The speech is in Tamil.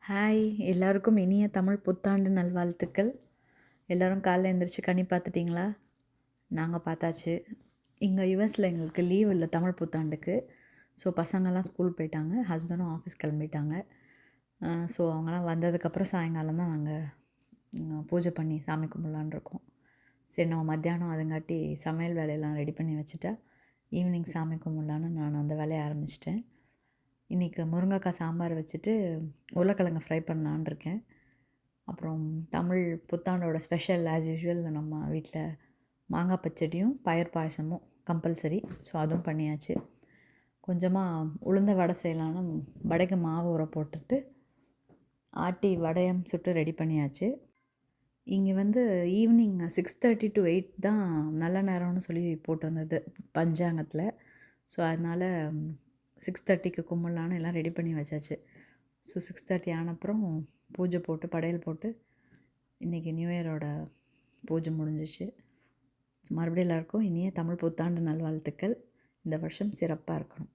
ஹாய், எல்லாருக்கும் இனிய தமிழ் புத்தாண்டு நல்வாழ்த்துக்கள். எல்லோரும் காலைல எழுந்திரிச்சு கனி பார்த்துட்டிங்களா? நாங்கள் பார்த்தாச்சு. இங்கே யுஎஸில் எங்களுக்கு லீவ் இல்லை தமிழ் புத்தாண்டுக்கு. ஸோ பசங்கள்லாம் ஸ்கூல் போயிட்டாங்க, ஹஸ்பண்டும் ஆஃபீஸ் கிளம்பிட்டாங்க. ஸோ அவங்களாம் வந்ததுக்கப்புறம் சாயங்காலம் தான் நாங்கள் பூஜை பண்ணி சாமி கும்பிட்லான்னு இருக்கோம். சரி, நம்ம மத்தியானம் அதுங்காட்டி சமையல் வேலையெல்லாம் ரெடி பண்ணி வச்சுட்டா ஈவினிங் சாமி கும்பிட்லான்னு நான் அந்த வேலையை ஆரம்பிச்சிட்டேன். இன்றைக்கி முருங்கைக்காய் சாம்பார் வச்சுட்டு உருளைக்கிழங்கு ஃப்ரை பண்ணலான்னு இருக்கேன். அப்புறம் தமிழ் புத்தாண்டோட ஸ்பெஷல் ஆஸ் யூஷுவல் நம்ம வீட்டில் மாங்காய் பச்சடியும் பயிர் பாயசமும் கம்பல்சரி. ஸோ அதுவும் பண்ணியாச்சு. கொஞ்சமாக உளுந்த வடை செய்யலான்னு வடைக்கு மாவு ஊற போட்டுட்டு ஆட்டி வடையம் சுட்டு ரெடி பண்ணியாச்சு. இங்கே ஈவினிங் 6:30 to 8 தான் நல்ல நேரம்னு சொல்லி போட்டு வந்தது பஞ்சாங்கத்தில். ஸோ அதனால் 6:30க்கு கும்பிட்லான்னு எல்லாம் ரெடி பண்ணி வச்சாச்சு. ஸோ 6:30 ஆனப்புறம் பூஜை போட்டு படையல் போட்டு இன்றைக்கி நியூ இயரோட பூஜை முடிஞ்சிச்சு. மறுபடியும் எல்லாருக்கும் இனிய தமிழ் புத்தாண்டு நல்வாழ்த்துக்கள். இந்த வருஷம் சிறப்பாக இருக்கணும்.